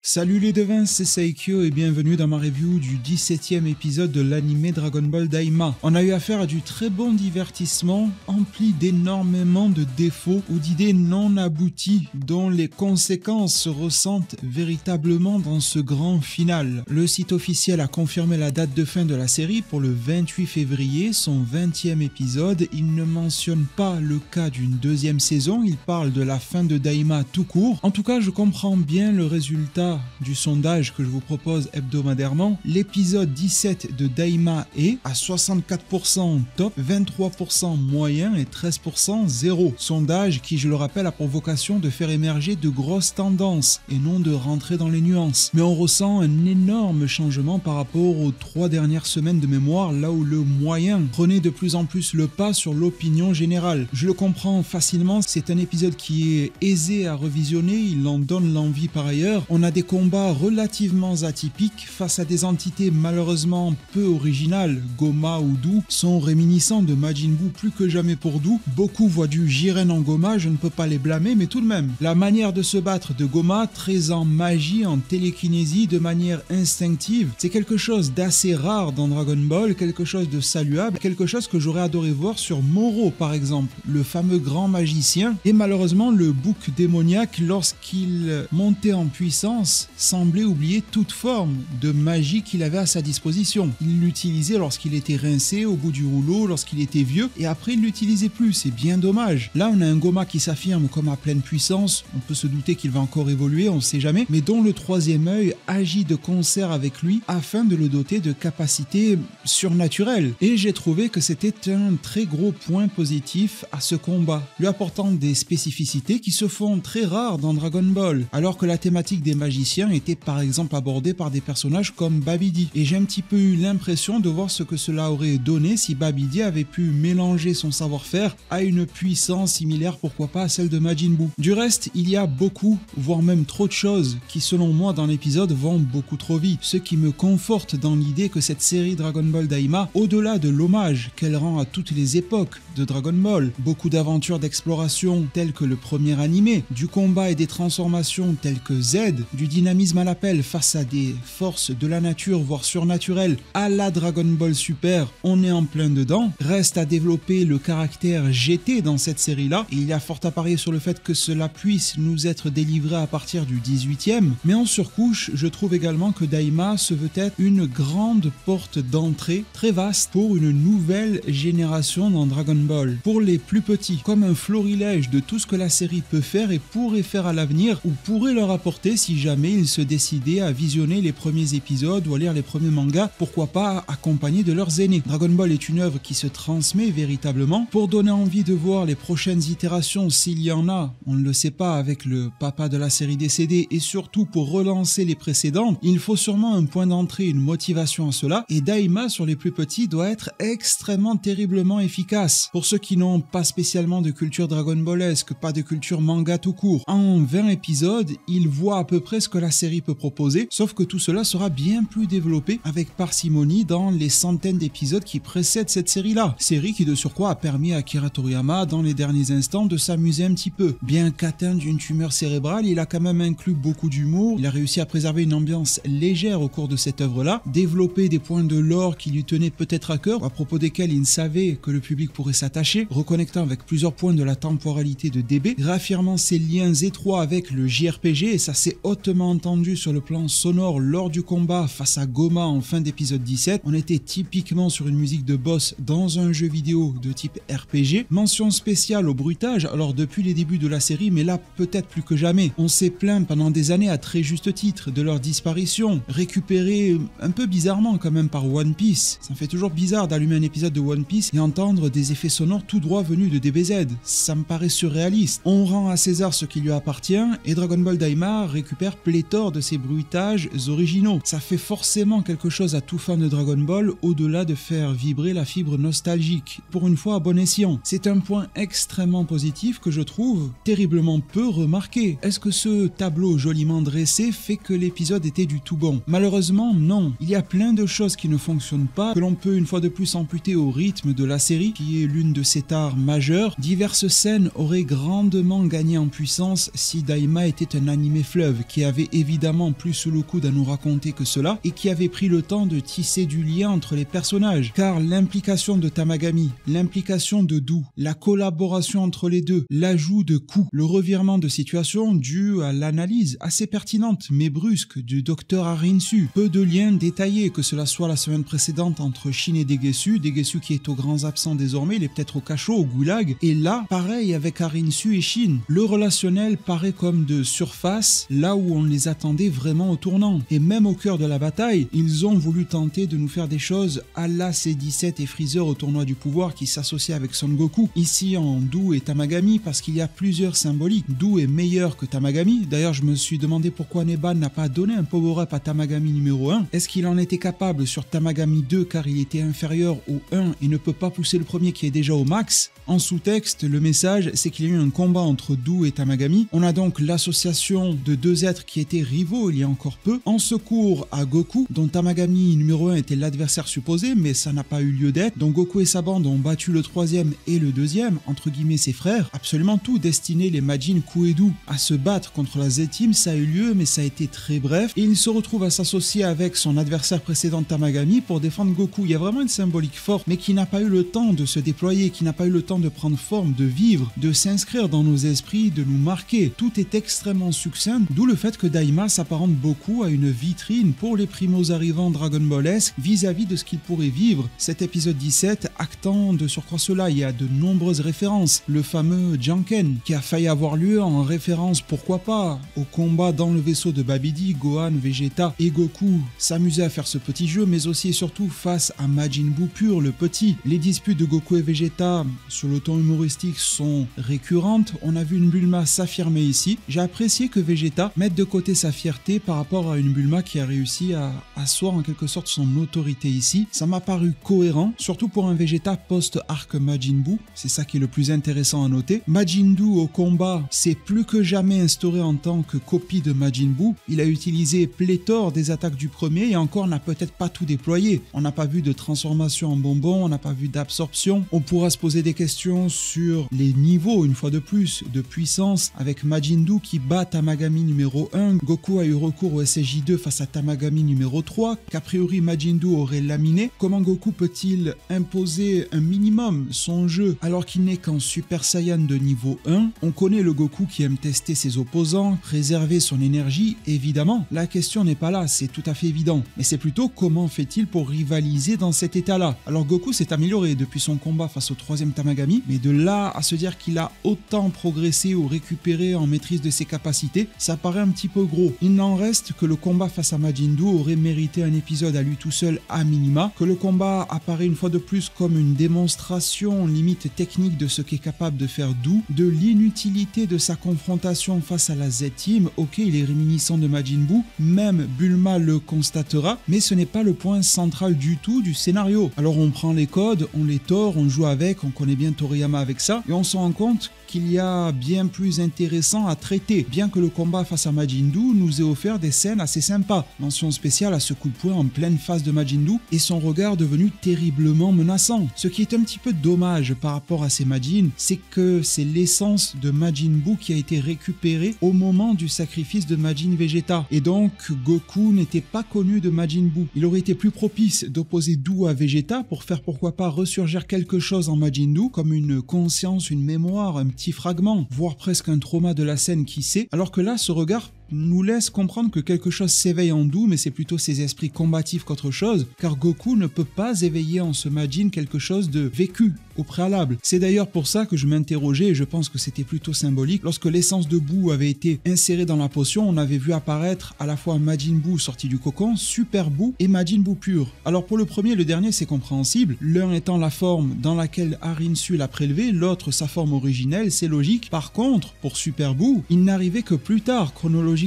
Salut les devins, c'est Saikyo et bienvenue dans ma review du 17e épisode de l'anime Dragon Ball Daima. On a eu affaire à du très bon divertissement, empli d'énormément de défauts ou d'idées non abouties dont les conséquences se ressentent véritablement dans ce grand final. Le site officiel a confirmé la date de fin de la série pour le 28 février, son 20e épisode. Il ne mentionne pas le cas d'une deuxième saison, il parle de la fin de Daima tout court. En tout cas, je comprends bien le résultat du sondage que je vous propose hebdomadairement. L'épisode 17 de Daima est à 64% top, 23% moyen et 13% zéro. Sondage qui, je le rappelle, a pour vocation de faire émerger de grosses tendances et non de rentrer dans les nuances. Mais on ressent un énorme changement par rapport aux 3 dernières semaines de mémoire, là où le moyen prenait de plus en plus le pas sur l'opinion générale. Je le comprends facilement, c'est un épisode qui est aisé à revisionner, il en donne l'envie par ailleurs. On a des combats relativement atypiques face à des entités malheureusement peu originales. Goma ou Dou sont réminiscents de Majin Buu plus que jamais pour Dou. Beaucoup voient du Jiren en Goma, je ne peux pas les blâmer, mais tout de même. La manière de se battre de Goma, très en magie, en télékinésie, de manière instinctive, c'est quelque chose d'assez rare dans Dragon Ball, quelque chose de saluable, quelque chose que j'aurais adoré voir sur Moro par exemple, le fameux grand magicien. Et malheureusement, le bouc démoniaque, lorsqu'il montait en puissance, semblait oublier toute forme de magie qu'il avait à sa disposition. Il l'utilisait lorsqu'il était rincé au bout du rouleau, lorsqu'il était vieux, et après il l'utilisait plus, c'est bien dommage. Là on a un Goma qui s'affirme comme à pleine puissance, on peut se douter qu'il va encore évoluer, on ne sait jamais, mais dont le troisième œil agit de concert avec lui afin de le doter de capacités surnaturelles. Et j'ai trouvé que c'était un très gros point positif à ce combat, lui apportant des spécificités qui se font très rares dans Dragon Ball, alors que la thématique des magiciens était par exemple abordé par des personnages comme Babidi. Et j'ai un petit peu eu l'impression de voir ce que cela aurait donné si Babidi avait pu mélanger son savoir-faire à une puissance similaire, pourquoi pas à celle de Majin Buu. Du reste, il y a beaucoup, voire même trop de choses qui selon moi dans l'épisode vont beaucoup trop vite, ce qui me conforte dans l'idée que cette série Dragon Ball Daima, au-delà de l'hommage qu'elle rend à toutes les époques de Dragon Ball, beaucoup d'aventures d'exploration telles que le premier animé, du combat et des transformations telles que Z, du dynamisme à l'appel face à des forces de la nature voire surnaturelles à la Dragon Ball Super, on est en plein dedans. Reste à développer le caractère GT dans cette série là, et il y a fort à parier sur le fait que cela puisse nous être délivré à partir du 18e, mais en surcouche je trouve également que Daima se veut être une grande porte d'entrée très vaste pour une nouvelle génération dans Dragon Ball, pour les plus petits, comme un florilège de tout ce que la série peut faire et pourrait faire à l'avenir, ou pourrait leur apporter si jamais ils se décidaient à visionner les premiers épisodes ou à lire les premiers mangas, pourquoi pas accompagnés de leurs aînés. Dragon Ball est une œuvre qui se transmet véritablement pour donner envie de voir les prochaines itérations s'il y en a, on ne le sait pas avec le papa de la série décédé, et surtout pour relancer les précédentes, il faut sûrement un point d'entrée, une motivation à cela, et Daima sur les plus petits doit être extrêmement terriblement efficace. Pour ceux qui n'ont pas spécialement de culture Dragon Ballesque, pas de culture manga tout court, en 20 épisodes, ils voient à peu près ce que la série peut proposer, sauf que tout cela sera bien plus développé avec parcimonie dans les centaines d'épisodes qui précèdent cette série-là. Série qui de surcroît a permis à Akira Toriyama dans les derniers instants de s'amuser un petit peu. Bien qu'atteint d'une tumeur cérébrale, il a quand même inclus beaucoup d'humour, il a réussi à préserver une ambiance légère au cours de cette œuvre-là, développer des points de lore qui lui tenaient peut-être à cœur, à propos desquels il savait que le public pourrait s'attacher, reconnectant avec plusieurs points de la temporalité de DB, réaffirmant ses liens étroits avec le JRPG, et ça s'est hautement entendu sur le plan sonore lors du combat face à Goma en fin d'épisode 17. On était typiquement sur une musique de boss dans un jeu vidéo de type RPG. Mention spéciale au bruitage, alors depuis les débuts de la série, mais là peut-être plus que jamais. On s'est plaint pendant des années à très juste titre de leur disparition, récupérée un peu bizarrement quand même par One Piece. Ça me fait toujours bizarre d'allumer un épisode de One Piece et entendre des effets sonores tout droit venus de DBZ. Ça me paraît surréaliste. On rend à César ce qui lui appartient, et Dragon Ball Daima récupère pléthore de ses bruitages originaux. Ça fait forcément quelque chose à tout fan de Dragon Ball, au-delà de faire vibrer la fibre nostalgique. Pour une fois à bon escient. C'est un point extrêmement positif que je trouve terriblement peu remarqué. Est-ce que ce tableau joliment dressé fait que l'épisode était du tout bon? Malheureusement, non. Il y a plein de choses qui ne fonctionnent pas, que l'on peut une fois de plus amputer au rythme de la série, qui est l'une de ses tares majeures. Diverses scènes auraient grandement gagné en puissance si Daima était un animé fleuve, qui avait avait évidemment plus sous le coude à nous raconter que cela et qui avait pris le temps de tisser du lien entre les personnages. Car l'implication de Tamagami, l'implication de Dou, la collaboration entre les deux, l'ajout de coups, le revirement de situation dû à l'analyse assez pertinente mais brusque du docteur Arinsu, peu de liens détaillés, que cela soit la semaine précédente entre Shin et Degesu qui est aux grands absents désormais, il est peut-être au cachot, au goulag, et là, pareil avec Arinsu et Shin. Le relationnel paraît comme de surface, là où on les attendait vraiment au tournant. Et même au cœur de la bataille, ils ont voulu tenter de nous faire des choses à la C17 et Freezer au tournoi du pouvoir qui s'associent avec Son Goku, ici en Dou et Tamagami, parce qu'il y a plusieurs symboliques. Dou est meilleur que Tamagami, d'ailleurs je me suis demandé pourquoi Neban n'a pas donné un power-up à Tamagami numéro 1. Est-ce qu'il en était capable sur Tamagami 2 car il était inférieur au 1 et ne peut pas pousser le premier qui est déjà au max? En sous-texte, le message c'est qu'il y a eu un combat entre Dou et Tamagami. On a donc l'association de deux êtres qui étaient rivaux il y a encore peu, en secours à Goku, dont Tamagami numéro 1 était l'adversaire supposé, mais ça n'a pas eu lieu d'être. Donc Goku et sa bande ont battu le troisième et le deuxième, entre guillemets ses frères. Absolument tout destiné les Majin Ku et Dou à se battre contre la Z-Team, ça a eu lieu mais ça a été très bref. Et il se retrouve à s'associer avec son adversaire précédent Tamagami pour défendre Goku. Il y a vraiment une symbolique forte, mais qui n'a pas eu le temps de se déployer, qui n'a pas eu le temps de prendre forme, de vivre, de s'inscrire dans nos esprits, de nous marquer. Tout est extrêmement succinct, d'où le fait que Daima s'apparente beaucoup à une vitrine pour les primos arrivants Dragon Ballesques vis-à-vis de ce qu'ils pourraient vivre. Cet épisode 17 actant de surcroît cela, il y a de nombreuses références. Le fameux Janken, qui a failli avoir lieu en référence, pourquoi pas, au combat dans le vaisseau de Babidi, Gohan, Vegeta et Goku s'amusaient à faire ce petit jeu, mais aussi et surtout face à Majin Buu pur, le petit. Les disputes de Goku et Vegeta sur le ton humoristique sont récurrentes. On a vu une Bulma s'affirmer ici. J'ai apprécié que Vegeta mette de côté sa fierté par rapport à une Bulma qui a réussi à asseoir en quelque sorte son autorité ici. Ça m'a paru cohérent, surtout pour un Vegeta post-arc Majin Buu. C'est ça qui est le plus intéressant à noter. Majin Buu au combat s'est plus que jamais instauré en tant que copie de Majin Buu. Il a utilisé pléthore des attaques du premier et encore n'a peut-être pas tout déployé. On n'a pas vu de transformation en bonbon, on n'a pas vu d'absorption. On pourra se poser des questions sur les niveaux, une fois de plus, de puissance avec Majin Buu qui bat Tamagami numéro 1. Goku a eu recours au SSJ2 face à Tamagami numéro 3, qu'a priori Majin Buu aurait laminé. Comment Goku peut-il imposer un minimum son jeu alors qu'il n'est qu'en Super Saiyan de niveau 1? On connaît le Goku qui aime tester ses opposants, préserver son énergie, évidemment. La question n'est pas là, c'est tout à fait évident. Mais c'est plutôt comment fait-il pour rivaliser dans cet état-là? Alors Goku s'est amélioré depuis son combat face au troisième Tamagami, mais de là à se dire qu'il a autant progressé ou récupéré en maîtrise de ses capacités, ça paraît un petit peu gros. Il n'en reste que le combat face à Majin Buu aurait mérité un épisode à lui tout seul à minima, que le combat apparaît une fois de plus comme une démonstration limite technique de ce qu'est capable de faire Dou, de l'inutilité de sa confrontation face à la Z-Team. Ok, il est réminiscent de Majin Buu, même Bulma le constatera, mais ce n'est pas le point central du tout du scénario. Alors on prend les codes, on les tord, on joue avec, on connaît bien Toriyama avec ça, et on se rend compte qu'il y a bien plus intéressant à traiter, bien que le combat face à Majin Buu nous ait offert des scènes assez sympas. Mention spéciale à ce coup de poing en pleine face de Majin Buu et son regard devenu terriblement menaçant. Ce qui est un petit peu dommage par rapport à ces Majin, c'est que c'est l'essence de Majin Buu qui a été récupérée au moment du sacrifice de Majin Vegeta. Et donc Goku n'était pas connu de Majin Buu. Il aurait été plus propice d'opposer Buu à Vegeta pour faire pourquoi pas ressurgir quelque chose en Majin Buu, comme une conscience, une mémoire, un petit fragment, voire presque un trauma de la scène qui sait, alors que là ce regard nous laisse comprendre que quelque chose s'éveille en Buu, mais c'est plutôt ses esprits combatifs qu'autre chose, car Goku ne peut pas éveiller en ce Majin quelque chose de vécu au préalable. C'est d'ailleurs pour ça que je m'interrogeais, et je pense que c'était plutôt symbolique, lorsque l'essence de Buu avait été insérée dans la potion, on avait vu apparaître à la fois Majin Buu sorti du cocon, Super Buu et Majin Buu pur. Alors pour le premier et le dernier c'est compréhensible, l'un étant la forme dans laquelle Arinsu l'a prélevé, l'autre sa forme originelle, c'est logique. Par contre, pour Super Buu, il n'arrivait que plus tard chronologiquement,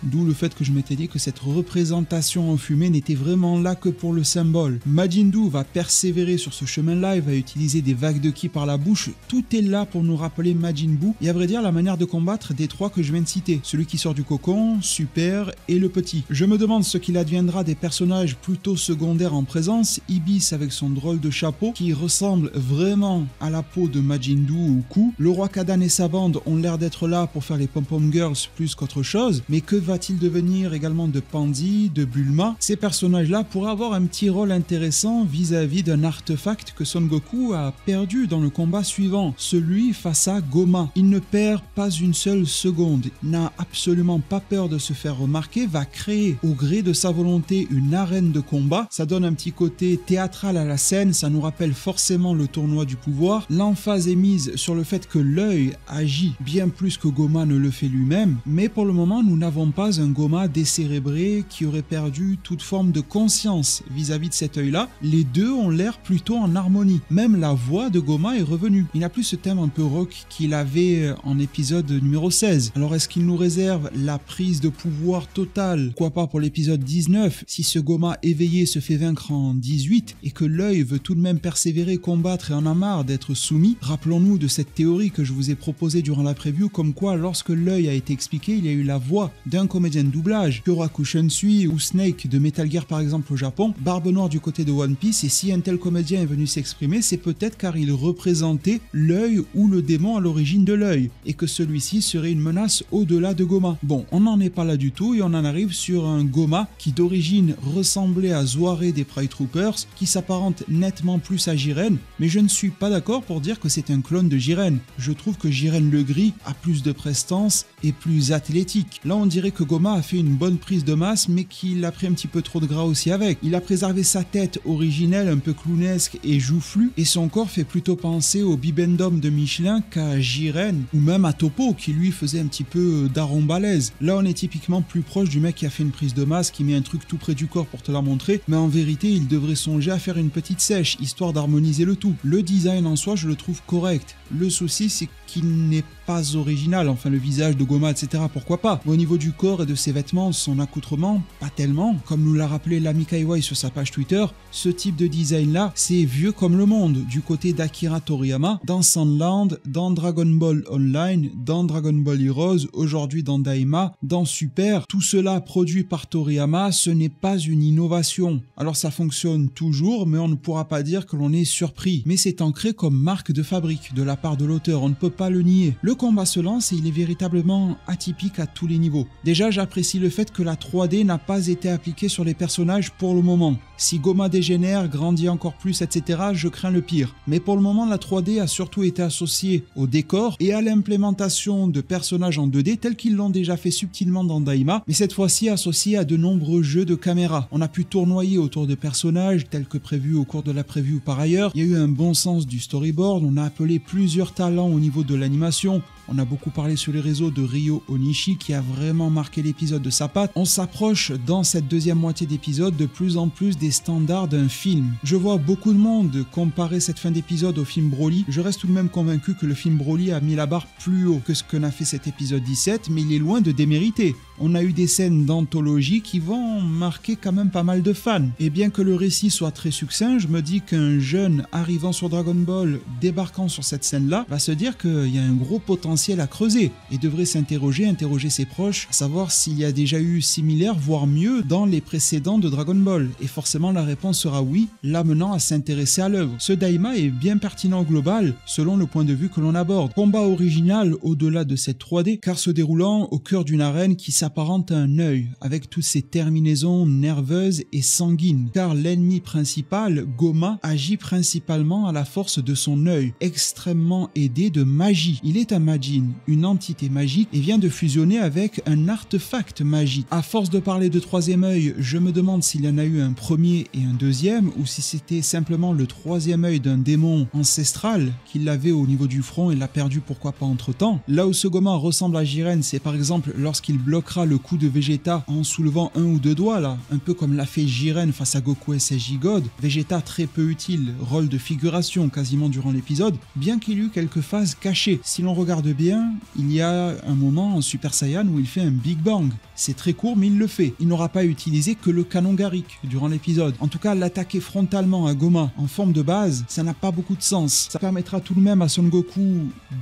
d'où le fait que je m'étais dit que cette représentation en fumée n'était vraiment là que pour le symbole. Majin Buu va persévérer sur ce chemin-là, il va utiliser des vagues de ki par la bouche, tout est là pour nous rappeler Majin Buu, et à vrai dire la manière de combattre des trois que je viens de citer, celui qui sort du cocon, Super et le petit. Je me demande ce qu'il adviendra des personnages plutôt secondaires en présence, Ibis avec son drôle de chapeau qui ressemble vraiment à la peau de Majin Buu ou Ku, le roi Kadan et sa bande ont l'air d'être là pour faire les pom-pom girls plus qu'autre chose. chose, mais que va-t-il devenir également de Pandy, de Bulma? Ces personnages-là pourraient avoir un petit rôle intéressant vis-à-vis d'un artefact que Son Goku a perdu dans le combat suivant, celui face à Goma. Il ne perd pas une seule seconde, n'a absolument pas peur de se faire remarquer, va créer au gré de sa volonté une arène de combat. Ça donne un petit côté théâtral à la scène, ça nous rappelle forcément le tournoi du pouvoir. L'emphase est mise sur le fait que l'œil agit bien plus que Goma ne le fait lui-même, mais pour le moment nous n'avons pas un Goma décérébré qui aurait perdu toute forme de conscience vis-à-vis de cet œil-là. Les deux ont l'air plutôt en harmonie. Même la voix de Goma est revenue. Il n'a plus ce thème un peu rock qu'il avait en épisode numéro 16. Alors est-ce qu'il nous réserve la prise de pouvoir totale? Pourquoi pas pour l'épisode 19, si ce Goma éveillé se fait vaincre en 18 et que l'œil veut tout de même persévérer, combattre et en a marre d'être soumis. Rappelons-nous de cette théorie que je vous ai proposée durant la preview, comme quoi lorsque l'œil a été expliqué, il y a eu la voix d'un comédien de doublage, Kyoraku Shunsui ou Snake de Metal Gear par exemple au Japon, Barbe Noire du côté de One Piece, et si un tel comédien est venu s'exprimer, c'est peut-être car il représentait l'œil ou le démon à l'origine de l'œil, et que celui-ci serait une menace au-delà de Goma. Bon, on n'en est pas là du tout et on en arrive sur un Goma qui d'origine ressemblait à Zoaré des Pride Troopers, qui s'apparente nettement plus à Jiren, mais je ne suis pas d'accord pour dire que c'est un clone de Jiren. Je trouve que Jiren le gris a plus de prestance et plus athlétique. Là on dirait que Goma a fait une bonne prise de masse mais qu'il a pris un petit peu trop de gras aussi avec. Il a préservé sa tête originelle un peu clownesque et joufflue et son corps fait plutôt penser au bibendum de Michelin qu'à Jiren ou même à Topo qui lui faisait un petit peu daron balèze. Là on est typiquement plus proche du mec qui a fait une prise de masse, qui met un truc tout près du corps pour te la montrer, mais en vérité il devrait songer à faire une petite sèche histoire d'harmoniser le tout. Le design en soi je le trouve correct. Le souci c'est qu'il n'est pas original, enfin le visage de Goma etc pourquoi pas. Mais au niveau du corps et de ses vêtements, son accoutrement, pas tellement. Comme nous l'a rappelé l'ami Kaiwai sur sa page Twitter, ce type de design là c'est vieux comme le monde, du côté d'Akira Toriyama, dans Sandland, dans Dragon Ball Online, dans Dragon Ball Heroes, aujourd'hui dans Daima, dans Super, tout cela produit par Toriyama, ce n'est pas une innovation. Alors ça fonctionne toujours, mais on ne pourra pas dire que l'on est surpris. Mais c'est ancré comme marque de fabrique de la part de l'auteur, on ne peut pas le nier. Le combat se lance et il est véritablement atypique à tous les niveaux. Déjà j'apprécie le fait que la 3D n'a pas été appliquée sur les personnages pour le moment. Si Goma dégénère, grandit encore plus, etc., je crains le pire. Mais pour le moment, la 3D a surtout été associée au décor et à l'implémentation de personnages en 2D tels qu'ils l'ont déjà fait subtilement dans Daima, mais cette fois-ci associée à de nombreux jeux de caméra. On a pu tournoyer autour de personnages tels que prévu au cours de la preview par ailleurs. Il y a eu un bon sens du storyboard, on a appelé plusieurs talents au niveau de l'animation. On a beaucoup parlé sur les réseaux de Ryo Onishi qui a vraiment marqué l'épisode de sa patte. On s'approche dans cette deuxième moitié d'épisode de plus en plus des standards d'un film. Je vois beaucoup de monde comparer cette fin d'épisode au film Broly. Je reste tout de même convaincu que le film Broly a mis la barre plus haut que ce que n'a fait cet épisode 17, mais il est loin de démériter. On a eu des scènes d'anthologie qui vont marquer quand même pas mal de fans. Et bien que le récit soit très succinct, je me dis qu'un jeune arrivant sur Dragon Ball, débarquant sur cette scène-là, va se dire qu'il y a un gros potentiel à creuser et devrait s'interroger, interroger ses proches, à savoir s'il y a déjà eu similaire, voire mieux, dans les précédents de Dragon Ball. Et forcément la réponse sera oui, l'amenant à s'intéresser à l'œuvre. Ce Daima est bien pertinent au global, selon le point de vue que l'on aborde. Combat original au-delà de cette 3D, car se déroulant au cœur d'une arène qui s'apparente à un œil, avec toutes ses terminaisons nerveuses et sanguines, car l'ennemi principal, Goma, agit principalement à la force de son œil, extrêmement aidé de magie. Il est un Majin, une entité magique, et vient de fusionner avec un artefact magique. À force de parler de troisième œil, je me demande s'il y en a eu un premier et un deuxième, ou si c'était simplement le troisième œil d'un démon ancestral qu'il avait au niveau du front et l'a perdu pourquoi pas entre temps. Là où ce Goma ressemble à Jiren, c'est par exemple lorsqu'il bloquera le coup de Vegeta en soulevant un ou deux doigts là, un peu comme l'a fait Jiren face à Goku SSJ God. Vegeta très peu utile, rôle de figuration quasiment durant l'épisode, bien qu'il y eut quelques phases cachées. Si l'on regarde bien, il y a un moment en Super Saiyan où il fait un Big Bang. C'est très court mais il le fait. Il n'aura pas utilisé que le canon Garrick durant l'épisode. En tout cas, l'attaquer frontalement à Goma en forme de base, ça n'a pas beaucoup de sens. Ça permettra tout de même à Son Goku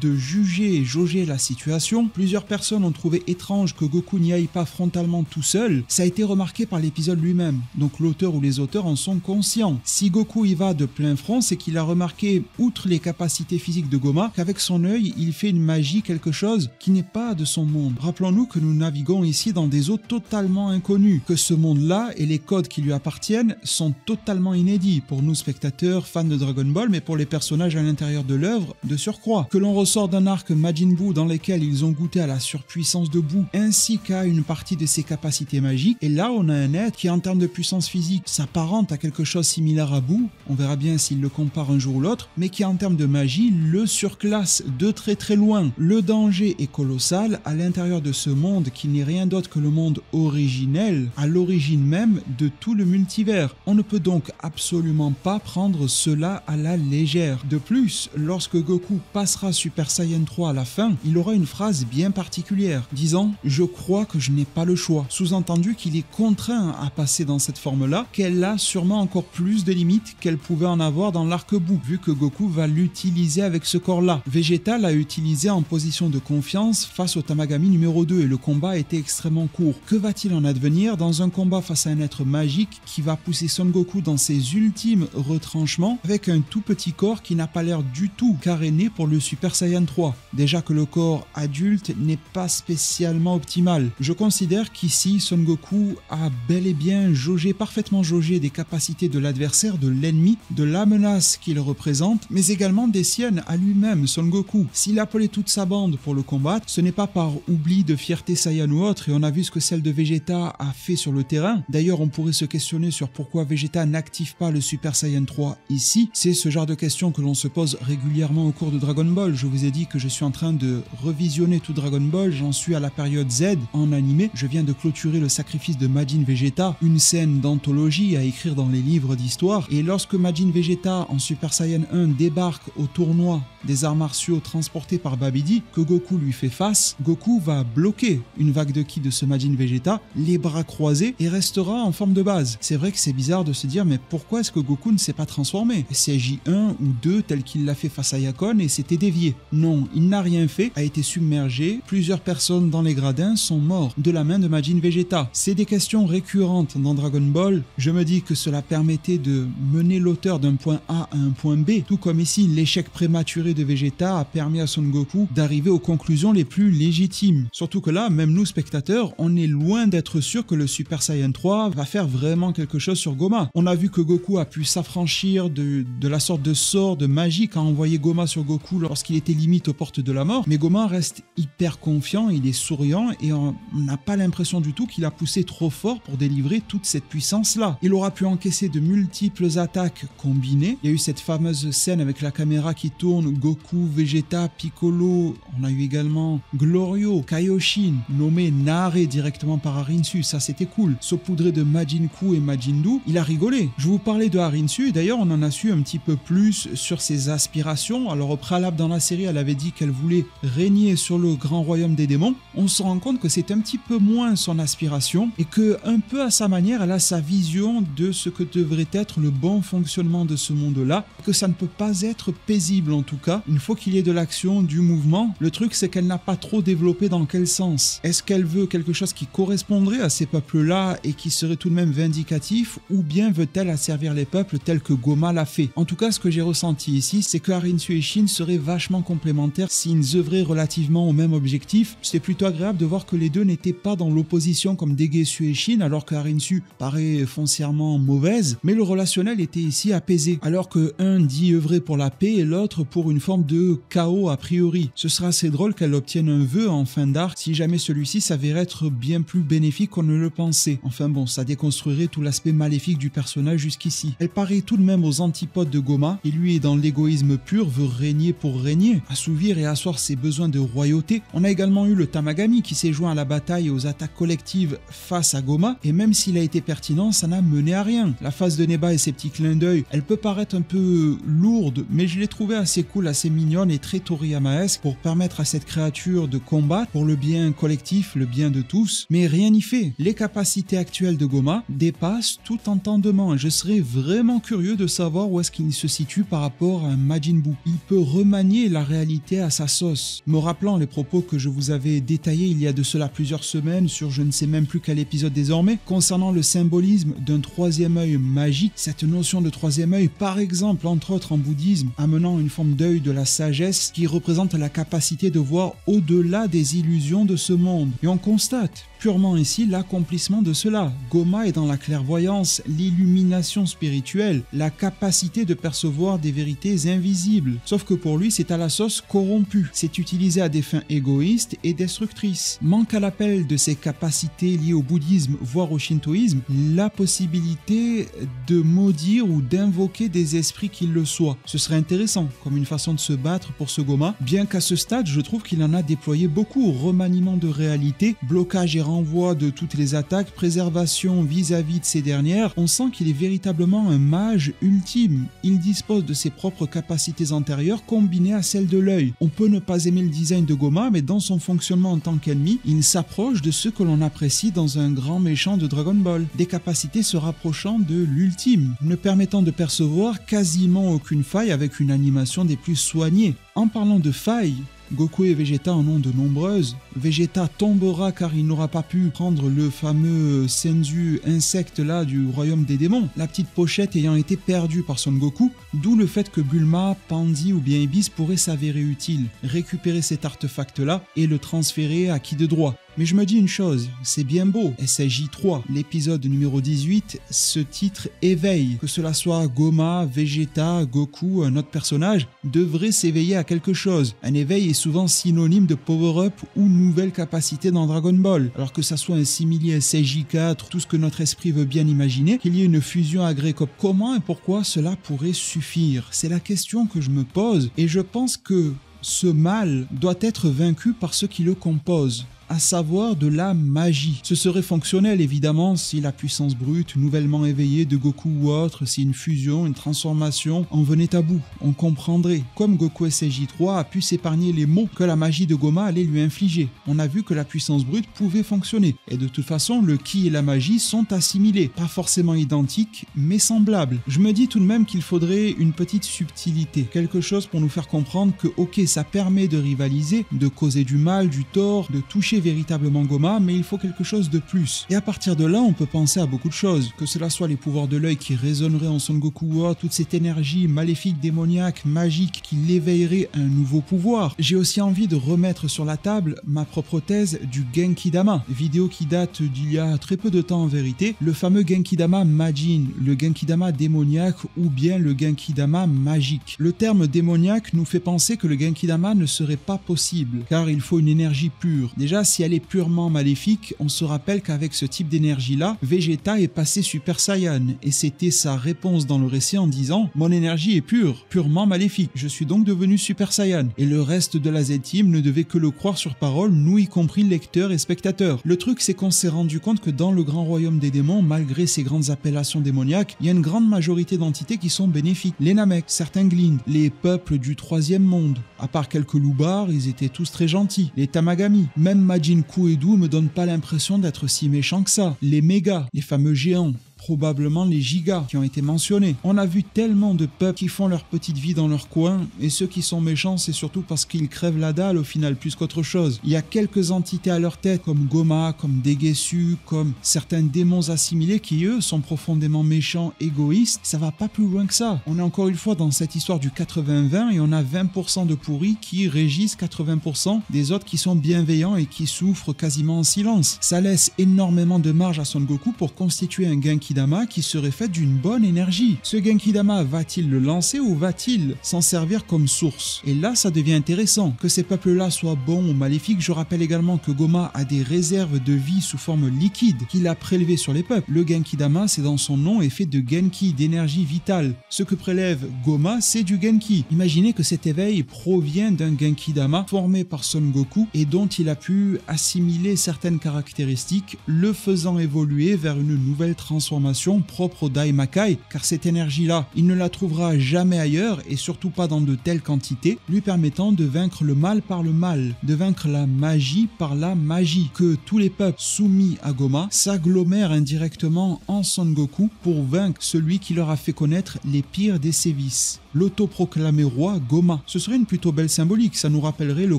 de juger et jauger la situation. Plusieurs personnes ont trouvé étrange que Goku n'y aille pas frontalement tout seul, ça a été remarqué par l'épisode lui-même. Donc l'auteur ou les auteurs en sont conscients. Si Goku y va de plein front, c'est qu'il a remarqué, outre les capacités physiques de Goma, qu'avec son œil, il fait une magie, quelque chose qui n'est pas de son monde. Rappelons-nous que nous naviguons ici dans des eaux totalement inconnues, que ce monde-là et les codes qui lui appartiennent sont totalement inédits pour nous spectateurs, fans de Dragon Ball, mais pour les personnages à l'intérieur de l'œuvre, de surcroît. Que l'on ressort d'un arc Majin Buu dans lequel ils ont goûté à la surpuissance de Buu, ainsi qu'à une partie de ses capacités magiques, et là on a un être qui en termes de puissance physique s'apparente à quelque chose similaire à Buu, on verra bien s'il le compare un jour ou l'autre, mais qui en termes de magie le surclasse de très très loin. Le danger est colossal à l'intérieur de ce monde qui n'est rien d'autre que le monde originel, à l'origine même de tout le multivers. On ne peut donc absolument pas prendre cela à la légère. De plus, lorsque Goku passera Super Saiyan 3 à la fin, il aura une phrase bien particulière, disant « Je crois que je n'ai pas le choix », sous-entendu qu'il est contraint à passer dans cette forme-là, qu'elle a sûrement encore plus de limites qu'elle pouvait en avoir dans l'arc Buu, vu que Goku va l'utiliser avec ce corps-là. Vegeta l'a utilisé en position de confiance face au Tamagami numéro 2 et le combat était extrêmement court. Que va-t-il en advenir dans un combat face à un être magique qui va pousser Son Goku dans ses ultimes retranchements avec un tout petit corps qui n'a pas l'air du tout caréné pour le Super Saiyan 3. Déjà que le corps adulte n'est pas spécialement optimal. Je considère qu'ici Son Goku a bel et bien parfaitement jaugé des capacités de l'adversaire, de l'ennemi, de la menace qu'il représente, mais également des siennes à lui-même, Son Goku. S'il appelait toute sa bande pour le combattre, ce n'est pas par oubli de fierté Saiyan ou autre, et on a vu ce que celle de Vegeta a fait sur le terrain. D'ailleurs, on pourrait se questionner sur pourquoi Vegeta n'active pas le Super Saiyan 3 ici. C'est ce genre de questions que l'on se pose régulièrement au cours de Dragon Ball. Je vous ai dit que je suis en train de revisionner tout Dragon Ball, j'en suis à la période Z en animé. Je viens de clôturer le sacrifice de Majin Vegeta, une scène d'anthologie à écrire dans les livres d'histoire. Et lorsque Majin Vegeta en Super Saiyan 1 débarque au tournoi des arts martiaux transporté par Babidi, que Goku lui fait face, Goku va bloquer une vague de ki de ce Majin Vegeta, les bras croisés, et restera en forme de base. C'est vrai que c'est bizarre de se dire, mais pourquoi est-ce que Goku ne s'est pas transformé? CJ1 ou 2 tel qu'il l'a fait face à Yakon et s'était dévié. Non, il n'a rien fait, a été submergé, plusieurs personnes dans les gradins sont morts de la main de Majin Vegeta. C'est des questions récurrentes dans Dragon Ball. Je me dis que cela permettait de mener l'auteur d'un point A à un point B, tout comme ici l'échec prématuré de Vegeta a permis à Son Goku d'arriver aux conclusions les plus légitimes. Surtout que là, même nous spectateurs, on est loin d'être sûr que le Super Saiyan 3 va faire vraiment quelque chose sur Goma. On a vu que Goku a pu s'affranchir de la sorte de sort de magie qu'a envoyé Goma sur Goku lorsqu'il était limite aux portes de la mort, mais Goma reste hyper confiant, il est souriant et on n'a pas l'impression du tout qu'il a poussé trop fort pour délivrer toute cette puissance-là. Il aura pu encaisser de multiples attaques combinées. Il y a eu cette fameuse scène avec la caméra qui tourne, Goku, Vegeta, Piccolo, on a eu également Glorio, Kaioshin, nommé Nare directement par Harinsu, ça c'était cool. Saupoudré de Majin Ku et Majin Buu, il a rigolé. Je vous parlais de Harinsu et d'ailleurs on en a su un petit peu plus sur ses aspirations. Alors au préalable dans la série, elle avait dit qu'elle voulait régner sur le grand royaume des démons. On se rend compte que c'est un petit peu moins son aspiration et que un peu à sa manière, elle a sa vision de ce que devrait être le bon fonctionnement de ce monde-là, que ça ne peut pas être paisible en tout cas. Il faut qu'il y ait de l'action, du mouvement. Le truc c'est qu'elle n'a pas trop développé dans quel sens. Est-ce qu'elle veut quelque chose qui correspondrait à ces peuples-là et qui serait tout de même vindicatif, ou bien veut-elle asservir les peuples tels que Goma l'a fait? En tout cas, ce que j'ai ressenti ici, c'est que Harinsu et Shin seraient vachement complémentaires s'ils œuvraient relativement au même objectif. C'est plutôt agréable de voir que les deux n'étaient pas dans l'opposition comme Degesu et Shin, alors que Harinsu paraît foncièrement mauvaise, mais le relationnel était ici apaisé, alors que un dit œuvrer pour la paix et l'autre pour une forme de chaos a priori. Ce sera assez drôle qu'elle obtienne un vœu en fin d'arc si jamais celui-ci s'avère être bien plus bénéfique qu'on ne le pensait. Enfin bon, ça déconstruirait tout l'aspect maléfique du personnage jusqu'ici. Elle paraît tout de même aux antipodes de Goma, et lui est dans l'égoïsme pur, veut régner pour régner, assouvir et asseoir ses besoins de royauté. On a également eu le Tamagami qui s'est joint à la bataille et aux attaques collectives face à Goma, et même s'il a été pertinent, ça n'a mené à rien. La phase de Neba et ses petits clins d'œil, elle peut paraître un peu lourde, mais je l'ai trouvé assez cool assez mignonne et très Toriyamaesque pour permettre à cette créature de combattre pour le bien collectif, le bien de tous, mais rien n'y fait. Les capacités actuelles de Goma dépassent tout entendement et je serais vraiment curieux de savoir où est-ce qu'il se situe par rapport à un Majin Buu. Il peut remanier la réalité à sa sauce. Me rappelant les propos que je vous avais détaillés il y a de cela plusieurs semaines sur je ne sais même plus quel épisode désormais, concernant le symbolisme d'un troisième œil magique, cette notion de troisième œil, par exemple, entre autres en bouddhisme, amenant une forme d'œil de la sagesse qui représente la capacité de voir au-delà des illusions de ce monde. Et on constate purement ici l'accomplissement de cela. Goma est dans la clairvoyance, l'illumination spirituelle, la capacité de percevoir des vérités invisibles. Sauf que pour lui, c'est à la sauce corrompue. C'est utilisé à des fins égoïstes et destructrices. Manque à l'appel de ses capacités liées au bouddhisme, voire au shintoïsme, la possibilité de maudire ou d'invoquer des esprits qui le soient. Ce serait intéressant comme une façon de se battre pour ce Goma, bien qu'à ce stade, je trouve qu'il en a déployé beaucoup. Remaniement de réalité, blocage et renvoi de toutes les attaques, préservation vis-à-vis de ces dernières, on sent qu'il est véritablement un mage ultime. Il dispose de ses propres capacités antérieures combinées à celles de l'œil. On peut ne pas aimer le design de Goma, mais dans son fonctionnement en tant qu'ennemi, il s'approche de ce que l'on apprécie dans un grand méchant de Dragon Ball. Des capacités se rapprochant de l'ultime, ne permettant de percevoir quasiment aucune faille avec une animation des plus soignées. En parlant de failles, Goku et Vegeta en ont de nombreuses. Vegeta tombera car il n'aura pas pu prendre le fameux Senzu insecte là du royaume des démons, la petite pochette ayant été perdue par Son Goku, d'où le fait que Bulma, Pandy ou bien Ibis pourraient s'avérer utiles. Récupérer cet artefact là et le transférer à qui de droit. Mais je me dis une chose, c'est bien beau, SSJ3, l'épisode numéro 18, ce titre éveille, que cela soit Goma, Vegeta, Goku, un autre personnage, devrait s'éveiller à quelque chose. Un éveil est souvent synonyme de power-up ou nouvelle capacité dans Dragon Ball, alors que ça soit un simili SSJ4, tout ce que notre esprit veut bien imaginer, qu'il y ait une fusion agrégop. Comment et pourquoi cela pourrait suffire? C'est la question que je me pose, et je pense que ce mal doit être vaincu par ceux qui le composent, à savoir de la magie. Ce serait fonctionnel évidemment si la puissance brute nouvellement éveillée de Goku ou autre, si une fusion, une transformation en venait à bout. On comprendrait, comme Goku SSJ3 a pu s'épargner les maux que la magie de Goma allait lui infliger. On a vu que la puissance brute pouvait fonctionner. Et de toute façon, le ki et la magie sont assimilés. Pas forcément identiques, mais semblables. Je me dis tout de même qu'il faudrait une petite subtilité. Quelque chose pour nous faire comprendre que ok, ça permet de rivaliser, de causer du mal, du tort, de toucher véritablement Goma, mais il faut quelque chose de plus. Et à partir de là, on peut penser à beaucoup de choses, que cela soit les pouvoirs de l'œil qui résonneraient en Son Goku ou toute cette énergie maléfique, démoniaque, magique qui l'éveillerait à un nouveau pouvoir. J'ai aussi envie de remettre sur la table ma propre thèse du Genki-Dama, vidéo qui date d'il y a très peu de temps en vérité, le fameux Genki-Dama Majin, le Genki-Dama démoniaque ou bien le Genki-Dama magique. Le terme démoniaque nous fait penser que le Genki-Dama ne serait pas possible, car il faut une énergie pure. Déjà, si elle est purement maléfique, on se rappelle qu'avec ce type d'énergie-là, Vegeta est passé Super Saiyan, et c'était sa réponse dans le récit en disant « Mon énergie est pure, purement maléfique, je suis donc devenu Super Saiyan ». Et le reste de la Z-Team ne devait que le croire sur parole, nous y compris lecteurs et spectateurs. Le truc, c'est qu'on s'est rendu compte que dans le grand royaume des démons, malgré ces grandes appellations démoniaques, il y a une grande majorité d'entités qui sont bénéfiques. Les Namek, certains Glind, les peuples du troisième monde. À part quelques loupards, ils étaient tous très gentils. Les Tamagami, même Majin Kuedu me donne pas l'impression d'être si méchant que ça. Les mégas, les fameux géants, probablement les gigas qui ont été mentionnés. On a vu tellement de peuples qui font leur petite vie dans leur coin, et ceux qui sont méchants, c'est surtout parce qu'ils crèvent la dalle au final, plus qu'autre chose. Il y a quelques entités à leur tête, comme Goma, comme Degesu, comme certains démons assimilés qui, eux, sont profondément méchants, égoïstes. Ça va pas plus loin que ça. On est encore une fois dans cette histoire du 80-20, et on a 20% de pourris qui régissent 80% des autres qui sont bienveillants et qui souffrent quasiment en silence. Ça laisse énormément de marge à Son Goku pour constituer un Genki-Dama qui serait fait d'une bonne énergie. Ce Genki-Dama va-t-il le lancer ou va-t-il s'en servir comme source? Et là, ça devient intéressant. Que ces peuples-là soient bons ou maléfiques, je rappelle également que Goma a des réserves de vie sous forme liquide qu'il a prélevées sur les peuples. Le Genki-Dama, c'est dans son nom, est fait de Genki, d'énergie vitale. Ce que prélève Goma, c'est du Genki. Imaginez que cet éveil provient d'un Genki-Dama formé par Son Goku et dont il a pu assimiler certaines caractéristiques, le faisant évoluer vers une nouvelle transformation transformation propre au Daimakai, car cette énergie-là, il ne la trouvera jamais ailleurs et surtout pas dans de telles quantités, lui permettant de vaincre le mal par le mal, de vaincre la magie par la magie, que tous les peuples soumis à Goma s'agglomèrent indirectement en Son Goku pour vaincre celui qui leur a fait connaître les pires des sévices. L'autoproclamé roi Goma. Ce serait une plutôt belle symbolique, ça nous rappellerait le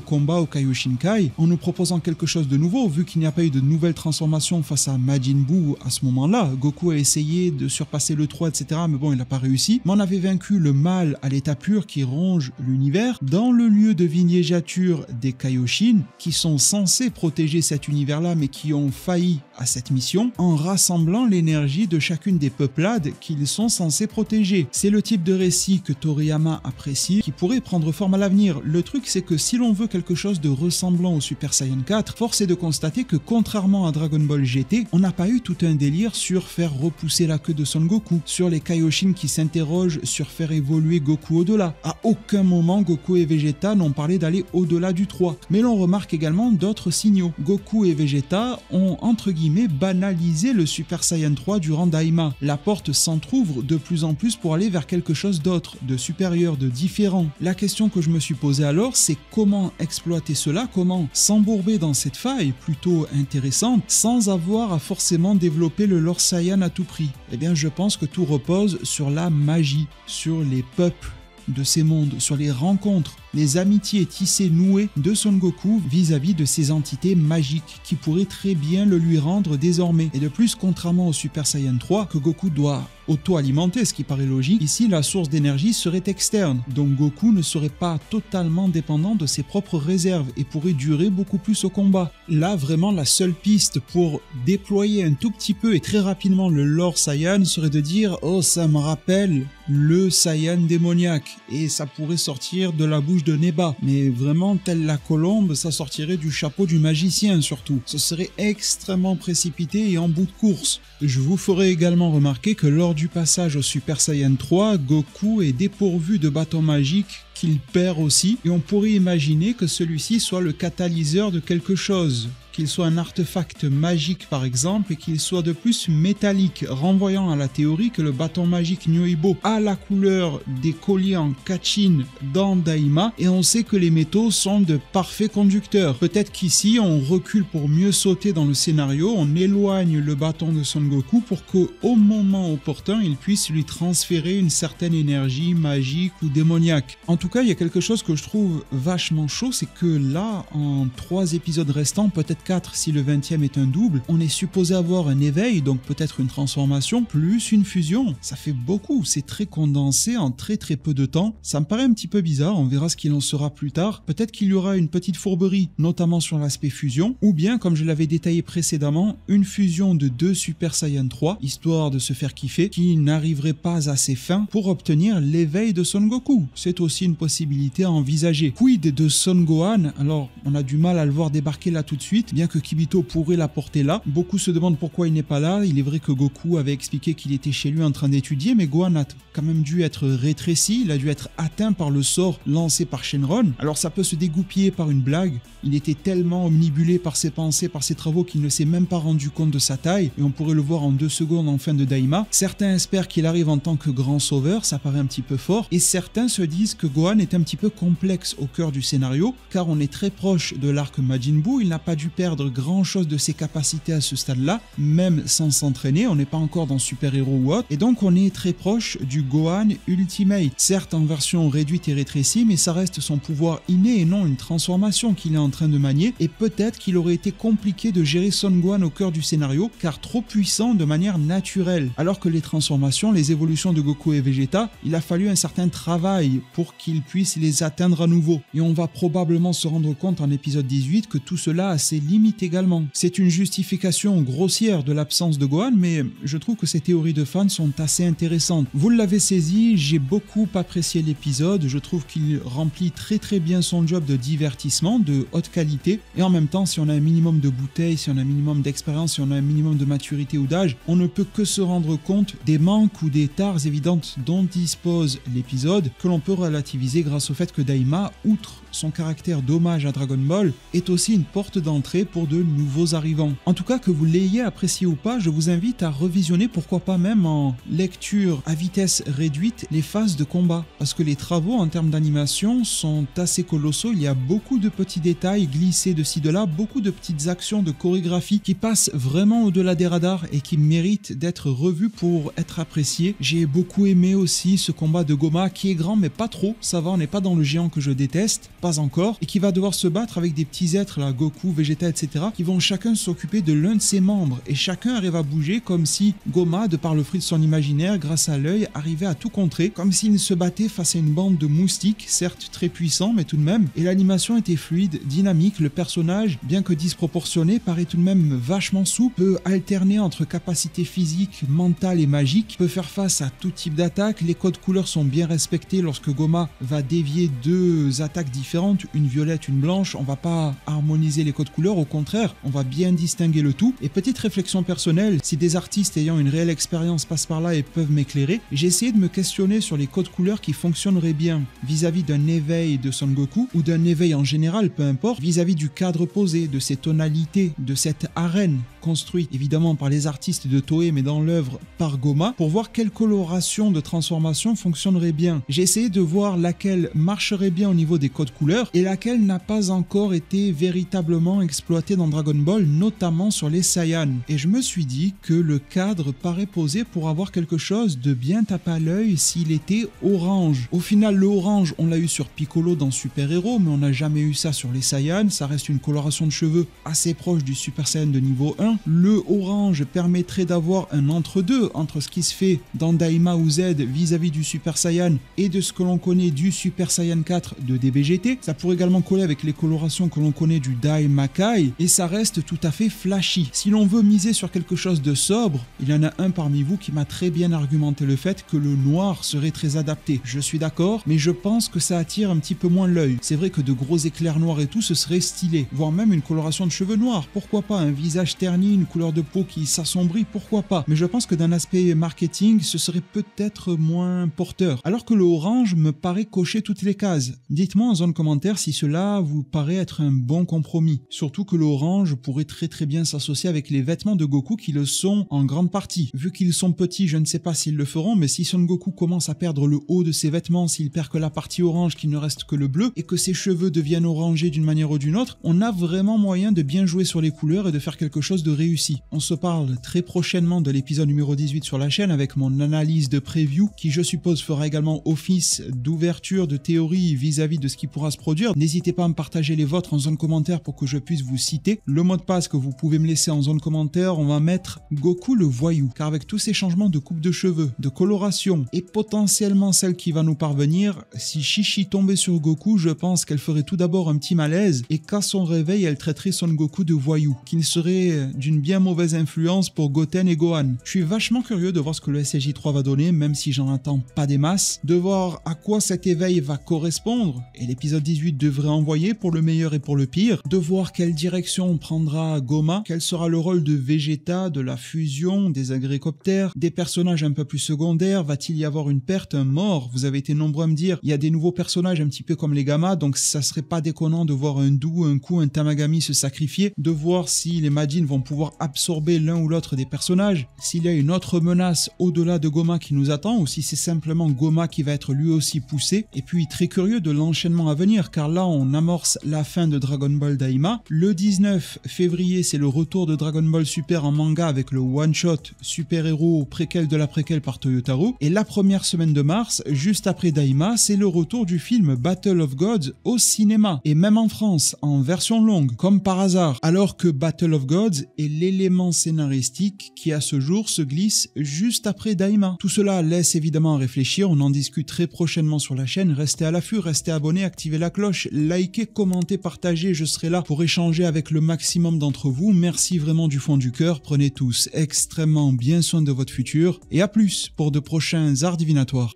combat au Kaioshinkai en nous proposant quelque chose de nouveau, vu qu'il n'y a pas eu de nouvelle transformation face à Majin Buu à ce moment-là. Goku a essayé de surpasser le 3, etc., mais bon, il n'a pas réussi. Mais on avait vaincu le mal à l'état pur qui ronge l'univers dans le lieu de villégiature des Kaioshin, qui sont censés protéger cet univers-là, mais qui ont failli à cette mission, en rassemblant l'énergie de chacune des peuplades qu'ils sont censés protéger. C'est le type de récit que Toriyama apprécie, qui pourrait prendre forme à l'avenir. Le truc, c'est que si l'on veut quelque chose de ressemblant au Super Saiyan 4, force est de constater que contrairement à Dragon Ball GT, on n'a pas eu tout un délire sur faire repousser la queue de Son Goku, sur les Kaioshin qui s'interrogent sur faire évoluer Goku au-delà. À aucun moment, Goku et Vegeta n'ont parlé d'aller au-delà du 3. Mais l'on remarque également d'autres signaux. Goku et Vegeta ont entre guillemets banalisé le Super Saiyan 3 durant Daima. La porte s'entrouvre de plus en plus pour aller vers quelque chose d'autre, de supérieur, de différent. La question que je me suis posée alors, c'est comment exploiter cela, comment s'embourber dans cette faille plutôt intéressante sans avoir à forcément développer le lore Saiyan à tout prix. Eh bien, je pense que tout repose sur la magie, sur les peuples de ces mondes, sur les rencontres, les amitiés tissées, nouées de Son Goku vis-à-vis de ces entités magiques qui pourraient très bien le lui rendre désormais. Et de plus, contrairement au Super Saiyan 3, que Goku doit auto-alimenter, ce qui paraît logique, ici la source d'énergie serait externe, donc Goku ne serait pas totalement dépendant de ses propres réserves et pourrait durer beaucoup plus au combat. Là, vraiment, la seule piste pour déployer un tout petit peu et très rapidement le lore Saiyan serait de dire « Oh, ça me rappelle le Saiyan démoniaque » et ça pourrait sortir de la bouche de Neba, mais vraiment, telle la colombe, ça sortirait du chapeau du magicien surtout. Ce serait extrêmement précipité et en bout de course. Je vous ferai également remarquer que lors du passage au Super Saiyan 3, Goku est dépourvu de bâton magique qu'il perd aussi, et on pourrait imaginer que celui-ci soit le catalyseur de quelque chose, qu'il soit un artefact magique par exemple, et qu'il soit de plus métallique, renvoyant à la théorie que le bâton magique Nyoibo a la couleur des colliers en Kachin dans Daima, et on sait que les métaux sont de parfaits conducteurs. Peut-être qu'ici on recule pour mieux sauter dans le scénario, on éloigne le bâton de Son Goku pour qu'au moment opportun il puisse lui transférer une certaine énergie magique ou démoniaque. En tout cas, il y a quelque chose que je trouve vachement chaud, c'est que là, en 3 épisodes restants, peut-être 4 si le 20e est un double, on est supposé avoir un éveil, donc peut-être une transformation, plus une fusion. Ça fait beaucoup, c'est très condensé en très peu de temps. Ça me paraît un petit peu bizarre, on verra ce qu'il en sera plus tard. Peut-être qu'il y aura une petite fourberie, notamment sur l'aspect fusion, ou bien, comme je l'avais détaillé précédemment, une fusion de 2 Super Saiyan 3, histoire de se faire kiffer, qui n'arriverait pas à ses fins pour obtenir l'éveil de Son Goku. C'est aussi une possibilité à envisager. Quid de Son Gohan? Alors, on a du mal à le voir débarquer là tout de suite, bien que Kibito pourrait l'apporter là. Beaucoup se demandent pourquoi il n'est pas là. Il est vrai que Goku avait expliqué qu'il était chez lui en train d'étudier, mais Gohan a quand même dû être rétréci, il a dû être atteint par le sort lancé par Shenron. Alors ça peut se dégoupiller par une blague. Il était tellement omnibulé par ses pensées, par ses travaux qu'il ne s'est même pas rendu compte de sa taille, et on pourrait le voir en 2 secondes en fin de Daima. Certains espèrent qu'il arrive en tant que grand sauveur, ça paraît un petit peu fort, et certains se disent que Gohan est un petit peu complexe au cœur du scénario, car on est très proche de l'arc Majin Buu, il n'a pas dû perdre grand chose de ses capacités à ce stade-là, même sans s'entraîner, on n'est pas encore dans Super Héros ou autre, et donc on est très proche du Gohan Ultimate, certes en version réduite et rétrécie, mais ça reste son pouvoir inné et non une transformation qu'il est en train de manier, et peut-être qu'il aurait été compliqué de gérer Son Gohan au cœur du scénario, car trop puissant de manière naturelle, alors que les transformations, les évolutions de Goku et Vegeta, il a fallu un certain travail pour qu'ils puissent les atteindre à nouveau, et on va probablement se rendre compte en épisode 18 que tout cela a ses limites également. C'est une justification grossière de l'absence de Gohan, mais je trouve que ces théories de fans sont assez intéressantes. Vous l'avez saisi, j'ai beaucoup apprécié l'épisode, je trouve qu'il remplit très bien son job de divertissement, de haute qualité, et en même temps, si on a un minimum de bouteilles, si on a un minimum d'expérience, si on a un minimum de maturité ou d'âge, on ne peut que se rendre compte des manques ou des tares évidentes dont dispose l'épisode, que l'on peut relativiser grâce au fait que Daima, outre son caractère d'hommage à Dragon Ball, est aussi une porte d'entrée d'intérêt pour de nouveaux arrivants. En tout cas, que vous l'ayez apprécié ou pas, je vous invite à revisionner, pourquoi pas même en lecture à vitesse réduite, les phases de combat. Parce que les travaux en termes d'animation sont assez colossaux, il y a beaucoup de petits détails glissés de ci de là, beaucoup de petites actions de chorégraphie qui passent vraiment au-delà des radars et qui méritent d'être revues pour être appréciées. J'ai beaucoup aimé aussi ce combat de Goma qui est grand mais pas trop, ça va, on n'est pas dans le géant que je déteste, pas encore, et qui va devoir se battre avec des petits êtres là, Goku, Vegeta, etc., qui vont chacun s'occuper de l'un de ses membres et chacun arrive à bouger comme si Goma, de par le fruit de son imaginaire, grâce à l'œil, arrivait à tout contrer, comme s'il se battait face à une bande de moustiques, certes très puissants mais tout de même, et l'animation était fluide, dynamique, le personnage, bien que disproportionné, paraît tout de même vachement souple, peut alterner entre capacités physiques, mentales et magiques, peut faire face à tout type d'attaque, les codes couleurs sont bien respectés lorsque Goma va dévier deux attaques différentes, une violette, une blanche, on va pas harmoniser les codes couleurs, au contraire, on va bien distinguer le tout. Et petite réflexion personnelle, si des artistes ayant une réelle expérience passent par là et peuvent m'éclairer, j'ai essayé de me questionner sur les codes couleurs qui fonctionneraient bien vis-à-vis d'un éveil de Son Goku ou d'un éveil en général, peu importe, vis-à-vis du cadre posé, de ses tonalités, de cette arène construite évidemment par les artistes de Toei mais dans l'œuvre par Goma, pour voir quelle coloration de transformation fonctionnerait bien. J'ai essayé de voir laquelle marcherait bien au niveau des codes couleurs et laquelle n'a pas encore été véritablement exploitée dans Dragon Ball, notamment sur les Saiyans. Et je me suis dit que le cadre paraît posé pour avoir quelque chose de bien tape à l'œil s'il était orange. Au final, le orange, on l'a eu sur Piccolo dans Super Hero, mais on n'a jamais eu ça sur les Saiyans. Ça reste une coloration de cheveux assez proche du Super Saiyan de niveau 1. Le orange permettrait d'avoir un entre-deux entre ce qui se fait dans Daima ou Z vis-à-vis du Super Saiyan et de ce que l'on connaît du Super Saiyan 4 de DBGT. Ça pourrait également coller avec les colorations que l'on connaît du Daimakai et ça reste tout à fait flashy. Si l'on veut miser sur quelque chose de sobre, il y en a un parmi vous qui m'a très bien argumenté le fait que le noir serait très adapté. Je suis d'accord, mais je pense que ça attire un petit peu moins l'œil. C'est vrai que de gros éclairs noirs et tout, ce serait stylé, voire même une coloration de cheveux noirs, pourquoi pas, un visage terni, une couleur de peau qui s'assombrit, pourquoi pas, mais je pense que d'un aspect marketing, ce serait peut-être moins porteur, alors que le orange me paraît cocher toutes les cases. Dites-moi en zone commentaire si cela vous paraît être un bon compromis, surtout que l'orange pourrait très bien s'associer avec les vêtements de Goku qui le sont en grande partie. Vu qu'ils sont petits, je ne sais pas s'ils le feront, mais si Son Goku commence à perdre le haut de ses vêtements, s'il perd que la partie orange, qu'il ne reste que le bleu, et que ses cheveux deviennent orangés d'une manière ou d'une autre, on a vraiment moyen de bien jouer sur les couleurs et de faire quelque chose de réussi. On se parle très prochainement de l'épisode numéro 18 sur la chaîne avec mon analyse de preview qui je suppose fera également office d'ouverture de théorie vis-à-vis de ce qui pourra se produire. N'hésitez pas à me partager les vôtres en zone commentaire pour que je puisse vous citer. Le mot de passe que vous pouvez me laisser en zone commentaire, on va mettre Goku le voyou, car avec tous ces changements de coupe de cheveux, de coloration et potentiellement celle qui va nous parvenir, si Chichi tombait sur Goku, je pense qu'elle ferait tout d'abord un petit malaise et qu'à son réveil elle traiterait Son Goku de voyou, qui ne serait d'une bien mauvaise influence pour Goten et Gohan. Je suis vachement curieux de voir ce que le SSJ3 va donner, même si j'en attends pas des masses, de voir à quoi cet éveil va correspondre, et l'épisode 18 devrait envoyer pour le meilleur et pour le pire, de voir quelle direction prendra Goma, quel sera le rôle de Vegeta, de la fusion, des agricoptères, des personnages un peu plus secondaires, va-t-il y avoir une perte, un mort? Vous avez été nombreux à me dire, il y a des nouveaux personnages un petit peu comme les Gamma, donc ça serait pas déconnant de voir un Dou, un Ku, un Tamagami se sacrifier, de voir si les Majin vont pouvoir absorber l'un ou l'autre des personnages, s'il y a une autre menace au-delà de Goma qui nous attend, ou si c'est simplement Goma qui va être lui aussi poussé, et puis très curieux de l'enchaînement à venir, car là on amorce la fin de Dragon Ball Daima. Le 19 février, c'est le retour de Dragon Ball Super en manga avec le one-shot Super Héros préquel de la préquelle par Toyotaro, et la première semaine de mars, juste après Daima, c'est le retour du film Battle of Gods au cinéma, et même en France, en version longue, comme par hasard, alors que Battle of Gods est l'élément scénaristique qui à ce jour se glisse juste après Daima. Tout cela laisse évidemment à réfléchir, on en discute très prochainement sur la chaîne, restez à l'affût, restez abonnés, activez la cloche, likez, commentez, partagez, je serai là pour échanger avec le maximum d'entre vous. Merci vraiment du fond du cœur, prenez tous extrêmement bien soin de votre futur, et à plus pour de prochains arts divinatoires.